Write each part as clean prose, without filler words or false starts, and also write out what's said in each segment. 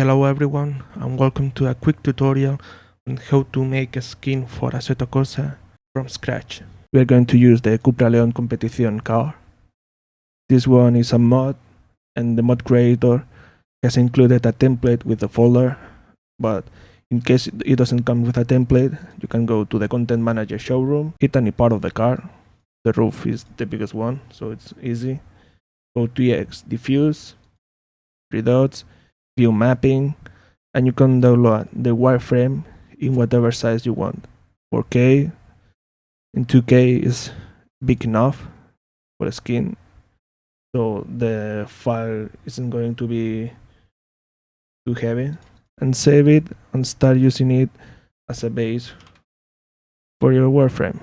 Hello everyone and welcome to a quick tutorial on how to make a skin for Asetto Corsa from scratch. We are going to use the Cupra Leon Competition car. This one is a mod and the mod creator has included a template with a folder, but in case it doesn't come with a template, you can go to the content manager showroom, hit any part of the car. The roof is the biggest one, so it's easy. Go to EX diffuse, 3 dots, view mapping, and you can download the wireframe in whatever size you want. 4K and 2K is big enough for a skin, so the file isn't going to be too heavy. And save it and start using it as a base for your wireframe.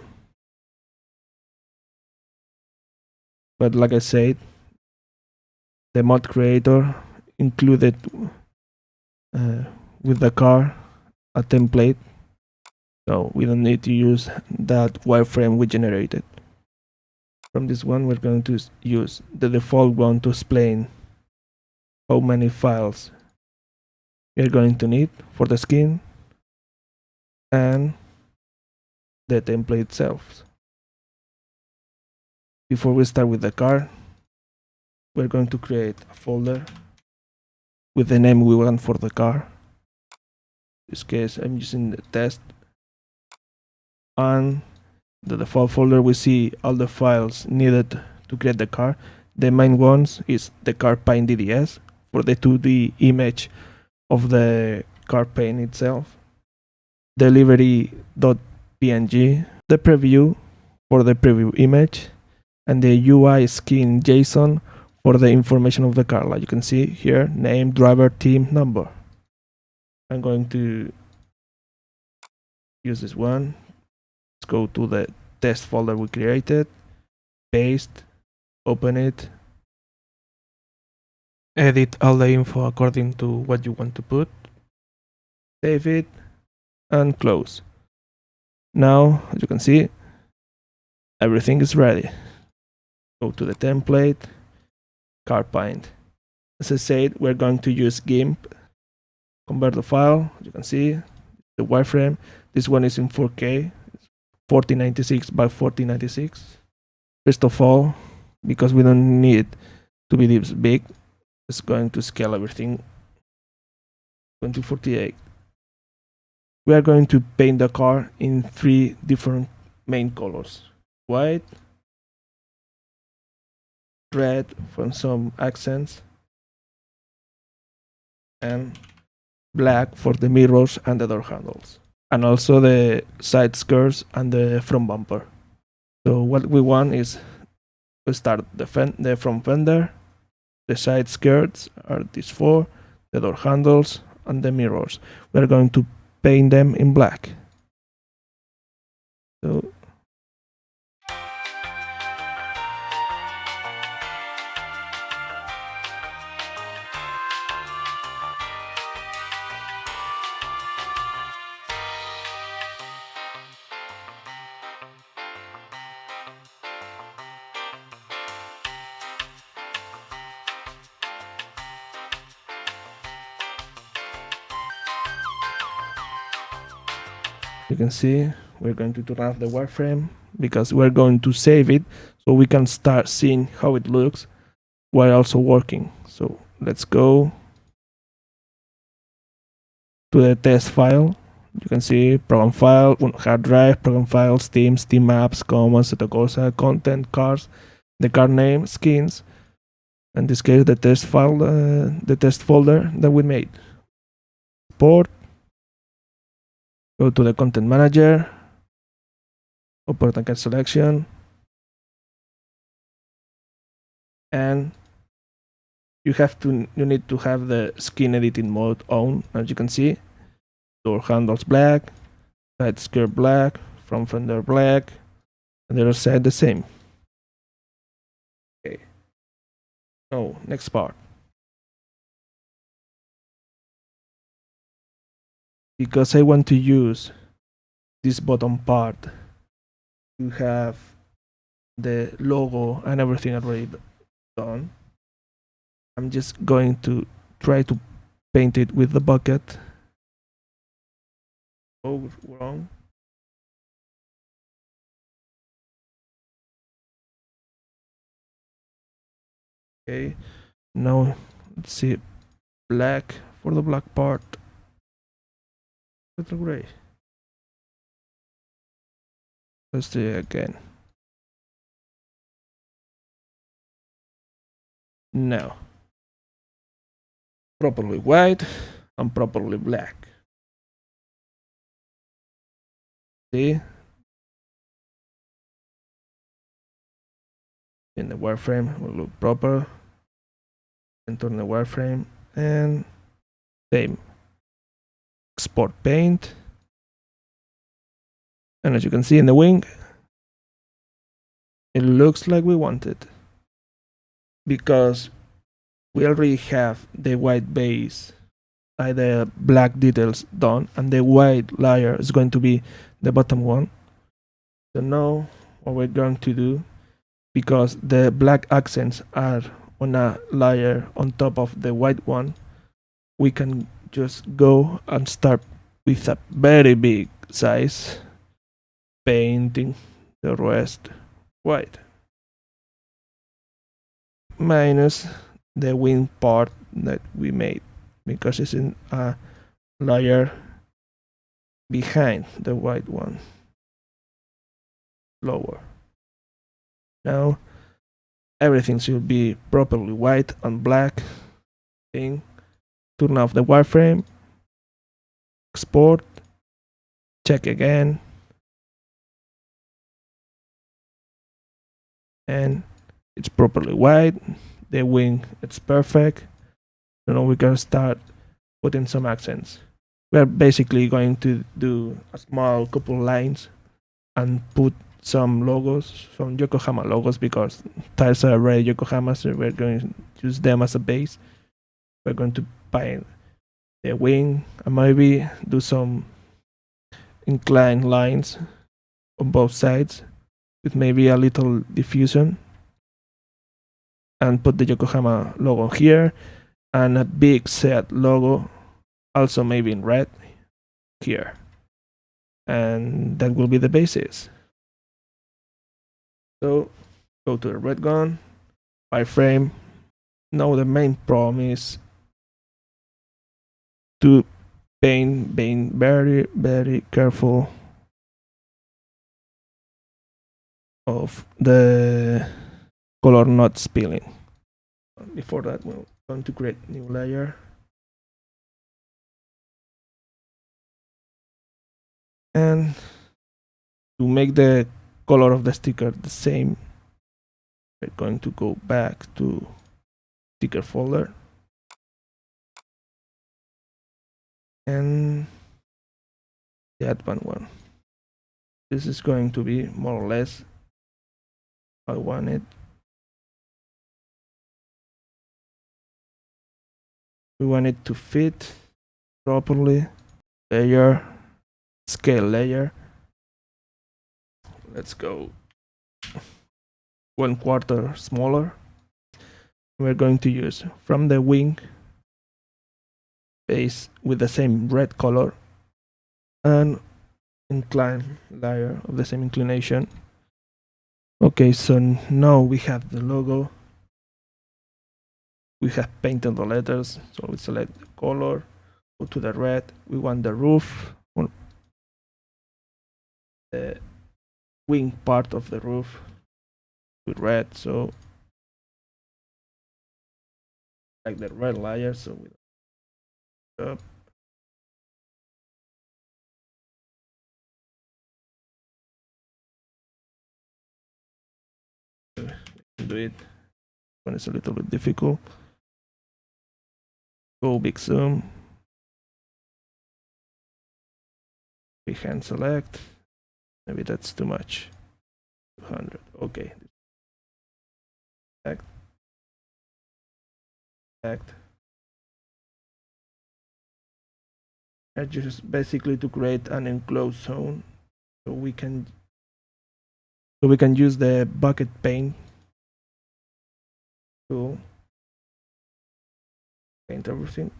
But like I said, the mod creator included with the car a template, so we don't need to use that wireframe we generated. From this one, we're going to use the default one to explain how many files we're going to need for the skin and the template itself. Before we start with the car, we're going to create a folder with the name we want for the car. In this case, I'm using the test. And the default folder, we see all the files needed to create the car. The main ones is the car paint DDS for the 2D image of the car paint itself, the livery.png, the preview for the preview image, and the UI skin JSON for the information of the car. Like you can see here, name, driver, team, number. I'm going to use this one. Let's go to the test folder we created, paste, open it, edit all the info according to what you want to put, save it, and close. Now, as you can see, everything is ready. Go to the template, car paint. As I said, we're going to use GIMP. Convert the file. You can see the wireframe. This one is in 4K, 4096 by 4096. First of all, because we don't need to be this big, it's going to scale everything 2048. We are going to paint the car in 3 different main colors: white, red from some accents, and black for the mirrors and the door handles, and also the side skirts and the front bumper. So what we want is to start the front fender. The side skirts are these 4, the door handles, and the mirrors. We're going to paint them in black. So you can see we're going to turn off the wireframe because we're going to save it so we can start seeing how it looks while also working. So let's go to the test file. You can see program file, hard drive, program files, teams, team maps, commands, Asetto Corsa, content, cars, the car name, skins, in this case the test file, the test folder that we made. Port. Go to the content manager, open the selection, and you need to have the skin editing mode on. As you can see, door handles black, side skirt black, front fender black, and the other side the same. Okay. Oh, next part. Because I want to use this bottom part to have the logo and everything already done, I'm just going to try to paint it with the bucket. Oh, wrong. Okay, now let's see, black for the black part. Little gray. Let's do it again. Now, properly white and properly black. See? In the wireframe will look proper. And turn the wireframe and same. Export paint. And as you can see in the wing, it looks like we want it. Because we already have the white base, the black details done, and the white layer is going to be the bottom one. So now what we're going to do, because the black accents are on a layer on top of the white one, we can just go and start with a very big size, painting the rest white, minus the wing part that we made, because it's in a layer behind the white one, lower. Now everything should be properly white and black. Thing. Turn off the wireframe, export, check again, and it's properly white. The wing, it's perfect. So now we can start putting some accents. We're basically going to do a small couple lines and put some logos, some Yokohama logos, because tiles are already Yokohama, so we're going to use them as a base. We're going to paint the wing and maybe do some inclined lines on both sides with maybe a little diffusion, and put the Yokohama logo here and a big set logo also maybe in red here, and that will be the basis. So go to the red gun, wireframe. Now the main problem is to paint, being very careful of the color not spilling. Before that, we're going to create a new layer. And to make the color of the sticker the same, we're going to go back to sticker folder and the advanced one. This is going to be more or less how I want it. We want it to fit properly. Layer, scale layer. Let's go 1/4 smaller. We're going to use from the wing base with the same red color and incline layer of the same inclination. Okay, so now we have the logo. We have painted the letters, so we select the color, go to the red. We want the roof, the wing part of the roof with red, so like the red layer. So we up. Do it when it's a little bit difficult. Go big zoom. We hand select. Maybe that's too much. 200. Okay. Act. Just basically to create an enclosed zone, so we can use the bucket paint to paint everything.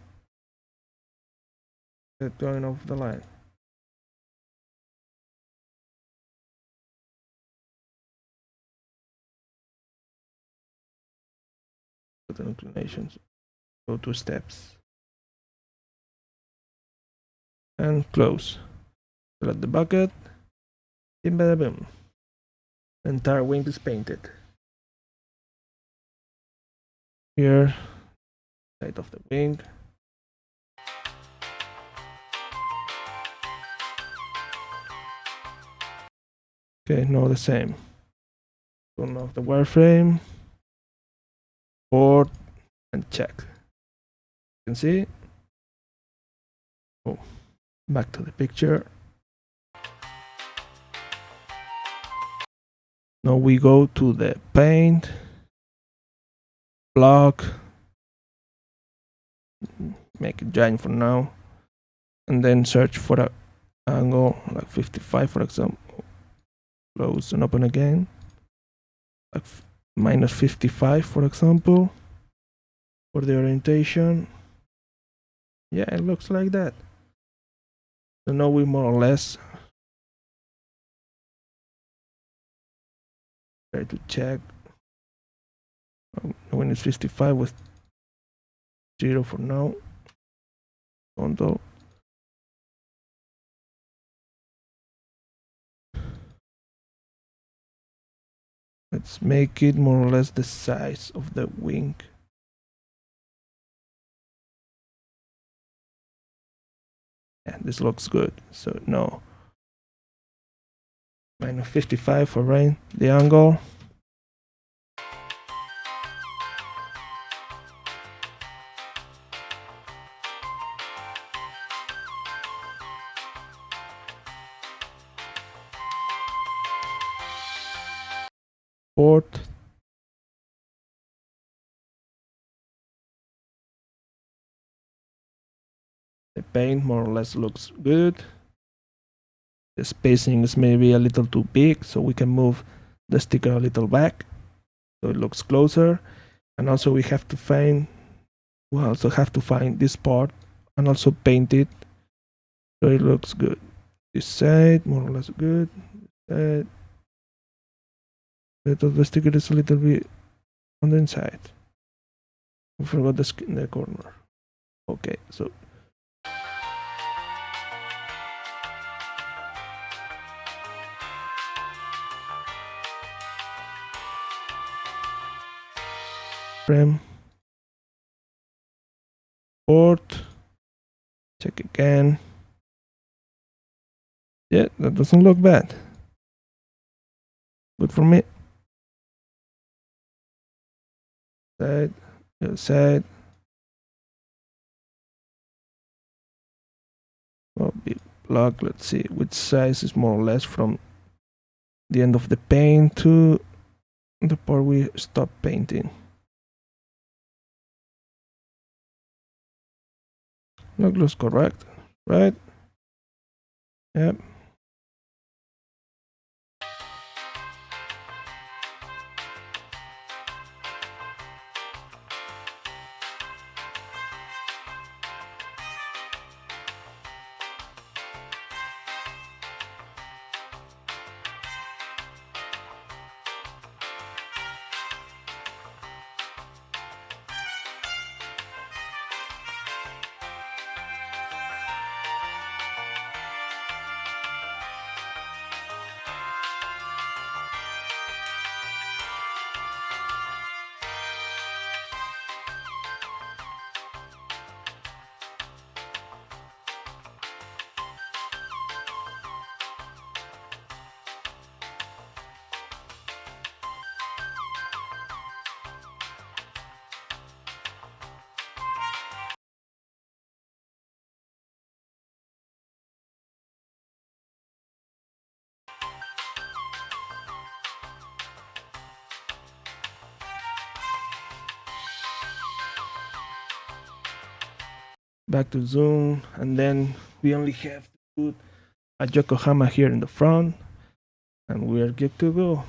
That going off the line. The inclinations. Go 2 steps. And close. Select the bucket. Bim bada boom. The entire wing is painted. Here, side of the wing. Okay, now the same. Turn off the wireframe. Board and check. You can see. Oh, back to the picture. Now we go to the paint, block, make it giant for now, and then search for an angle like 55, for example. Close and open again, like minus 55, for example, for the orientation. Yeah, it looks like that. So now we more or less try to check when it's 55 with 0 for now. Control. Let's make it more or less the size of the wing. Yeah, this looks good. So no. Minus 55 for rain, the angle. Port. The paint more or less looks good. The spacing is maybe a little too big, so we can move the sticker a little back so it looks closer. And also we have to find this part and also paint it so it looks good. This side more or less good. This side the sticker is a little bit on the inside. We forgot the skin in the corner. Okay, so frame, port, check again. Yeah, that doesn't look bad. Good for me. Side, other side. Well, big block. Let's see which size is more or less from the end of the paint to the part we stop painting. That looks correct, right? Yep. Back to zoom, and then we only have to put a Yokohama here in the front, and we are good to go.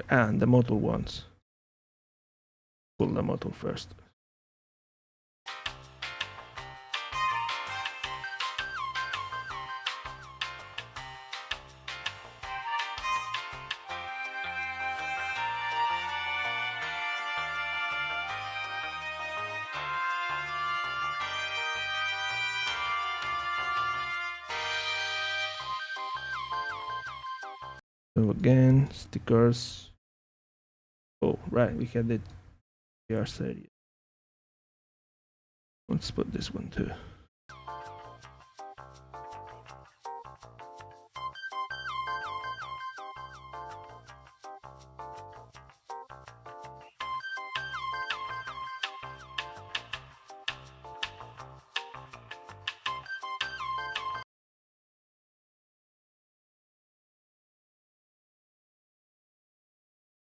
And the model ones. Pull the model first. So again, stickers. Oh, right, we had the PR series. Let's put this one too.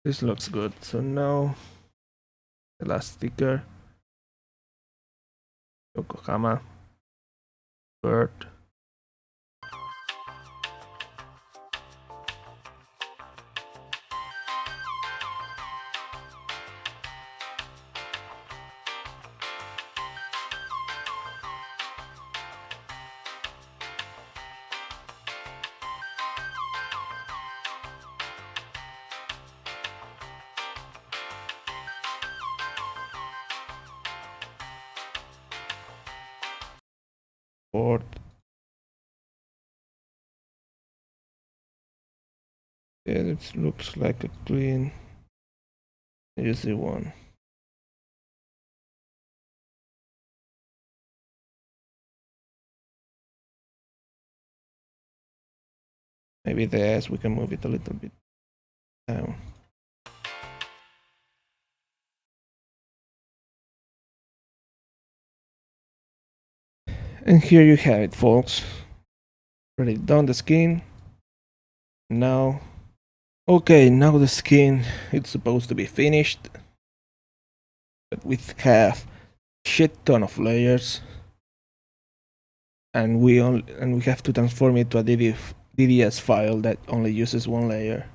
This looks good. So now the last sticker. Yokohama. Bird. Board. Yeah, it looks like a clean, easy one. Maybe the S, we can move it a little bit down. And here you have it, folks. Already done the skin. Now, okay, now the skin, it's supposed to be finished. But we have shit ton of layers. And we have to transform it to a DDS file that only uses one layer.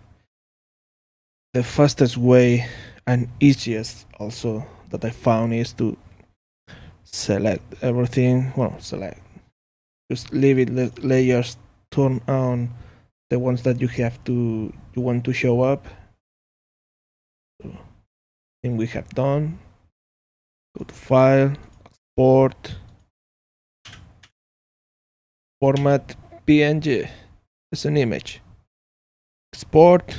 The fastest way and easiest also that I found is to select everything. Well, select. Just leave it layers turn on the ones that you want to show up. So, thing we have done. Go to File, Export, Format PNG as an image. Export.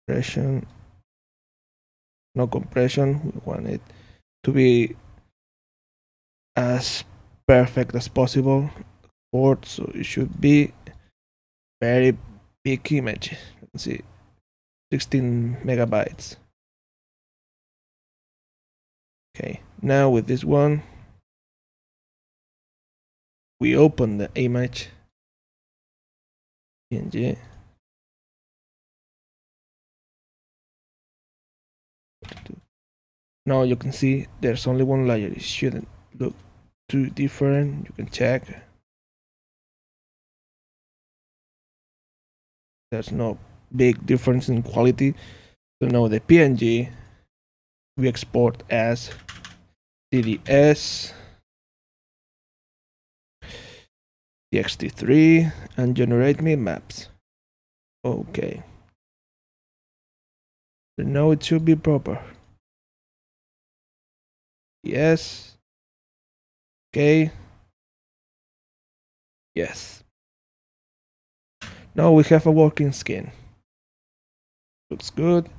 Compression. No compression. We want it to be as perfect as possible. Export, so it should be very big image. Let's see, 16 megabytes. Okay, now with this one, we open the image. PNG. Now you can see there's only one layer. It shouldn't look too different. You can check. There's no big difference in quality. So now the PNG we export as DDS txt3 and generate me maps. Okay. So now it should be proper. Yes. Okay. Yes. Now we have a working skin. Looks good.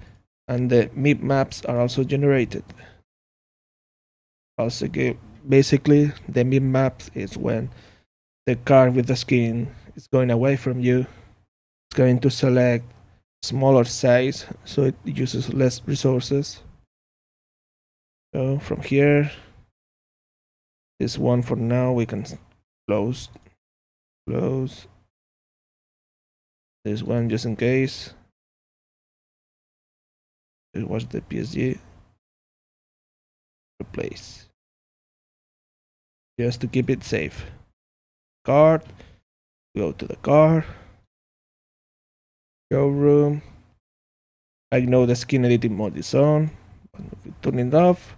And the MIP maps are also generated. Also, basically, the MIP maps is when the card with the skin is going away from you. It's going to select smaller size, so it uses less resources. So from here, this one for now we can close. This one just in case. It was the PSG. Replace. Just to keep it safe. Card. Go to the car. Showroom. I know the skin editing mode is on, but if we turn it off,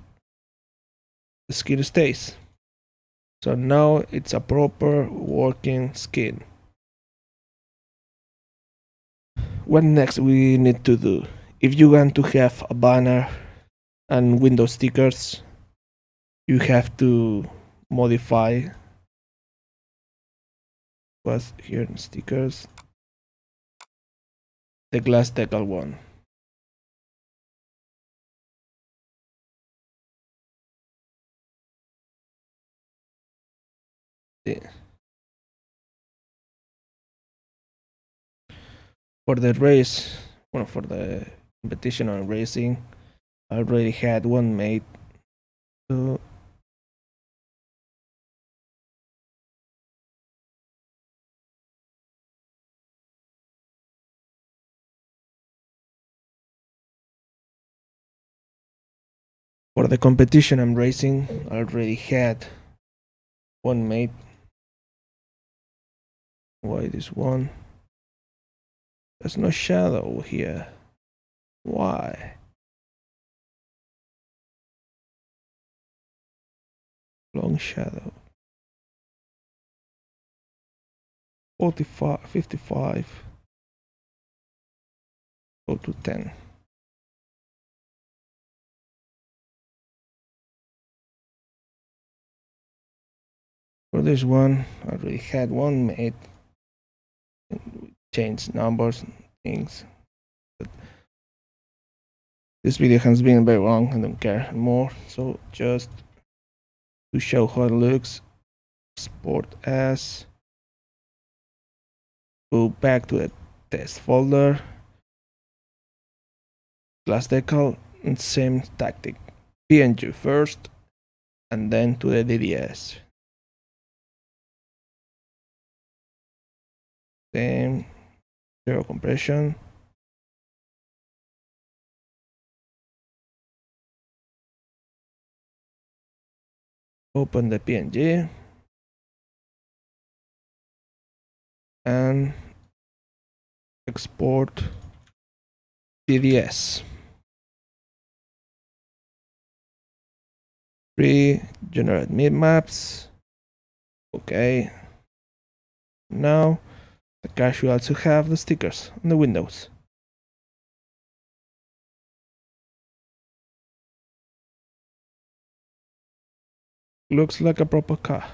the skin stays. So now it's a proper working skin. What next we need to do? If you want to have a banner and window stickers, you have to modify was here in stickers, the glass decal one. Yeah. For the race, well, for the competition on racing, I already had one made. So for the competition I'm racing, I already had one made. Why this one? There's no shadow here. Why? Long shadow. 45, 55. Go to 10. For this one, I already had one made. Change numbers and things. But this video has been very long. I don't care more. So just to show how it looks, export as. Go back to the test folder. Glass decal and same tactic. PNG first and then to the DDS. Same, zero compression. Open the PNG and export DDS. Generate maps. Okay. Now the car should also have the stickers on the windows. Looks like a proper car.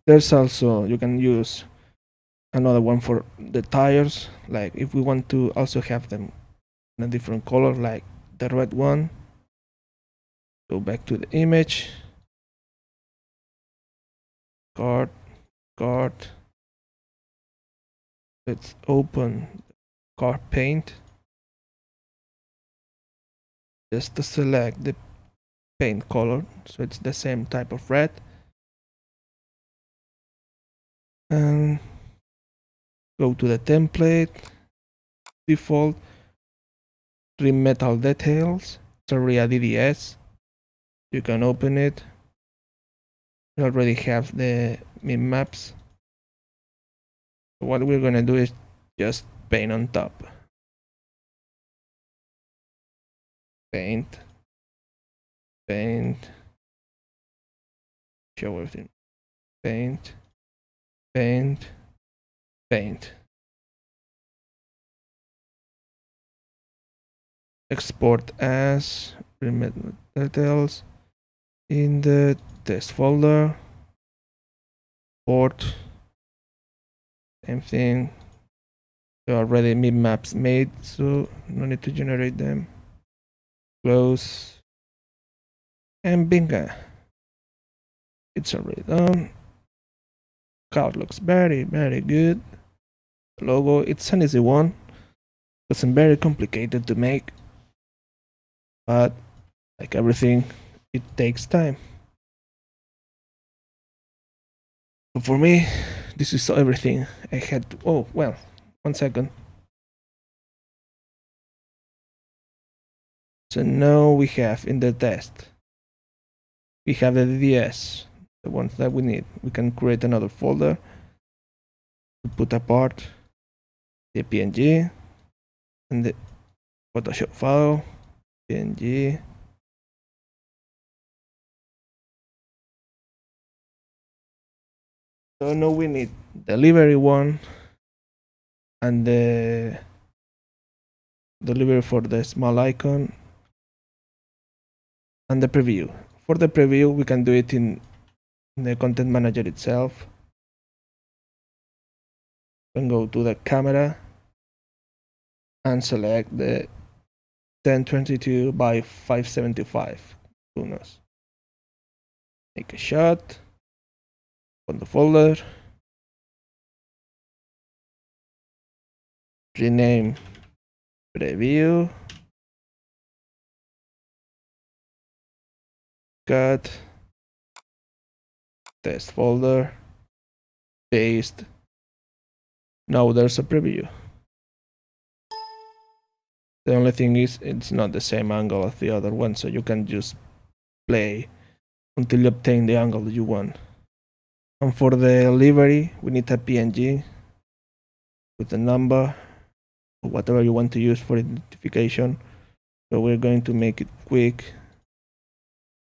There's also, you can use another one for the tires, like if we want to also have them in a different color, like the red one. Go back to the image, card. Let's open car paint. Just to select the paint color, so it's the same type of red. And go to the template, default, trim metal details, sorry, a DDS. You can open it. We already have the min maps. What we're gonna do is just paint on top. Paint, show everything. Paint. Export as details in the test folder. Port. Same thing. There are already min maps made, so no need to generate them. Close. And bingo. It's already done. Card looks very good. The logo, it's an easy one. Wasn't very complicated to make, but like everything, it takes time. But for me, this is everything I had to. Oh well, 1 second. So now we have in the test, we have the DDS, the ones that we need. We can create another folder to put apart the PNG and the Photoshop file, PNG. So now we need the livery one and the delivery for the small icon and the preview. For the preview, we can do it in the content manager itself. Then go to the camera and select the 1022 by 575 Lunas. Make a shot on the folder, rename preview, cut, test folder, paste. Now there's a preview. The only thing is it's not the same angle as the other one, so you can just play until you obtain the angle that you want. And for the livery, we need a PNG with the number or whatever you want to use for identification. So we're going to make it quick.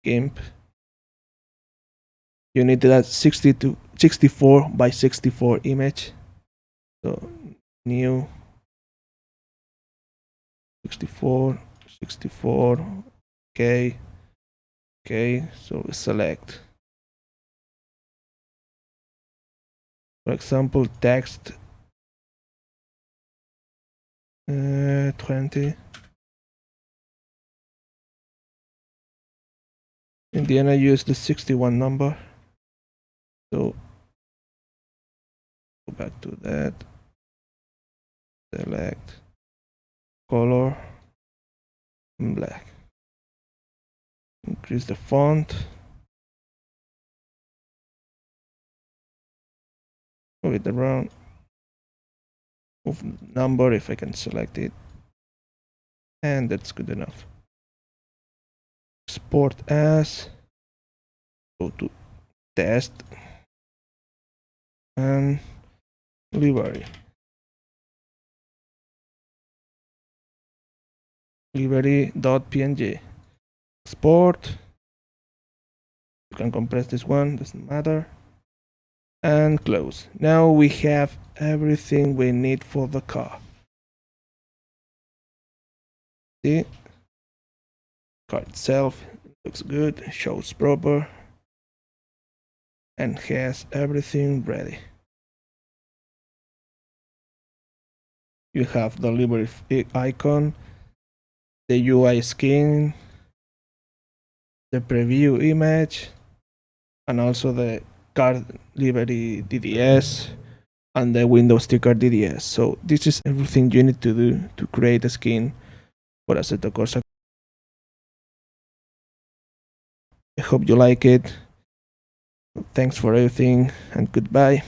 GIMP. You need that 64 by 64 image. So new 64, okay. So we select, for example, text 20. In the end I use the 61 number. So go back to that, select color black, increase the font, move it around, move the number if I can select it, and that's good enough. Export as, go to test and livery. Livery.png. Export. You can compress this one, doesn't matter. And close. Now we have everything we need for the car. See? Car itself looks good, shows proper, and has everything ready. You have the livery icon, the UI skin, the preview image, and also the car livery DDS and the window sticker DDS. So this is everything you need to do to create a skin for Asetto Corsa. I hope you like it. Thanks for everything and goodbye.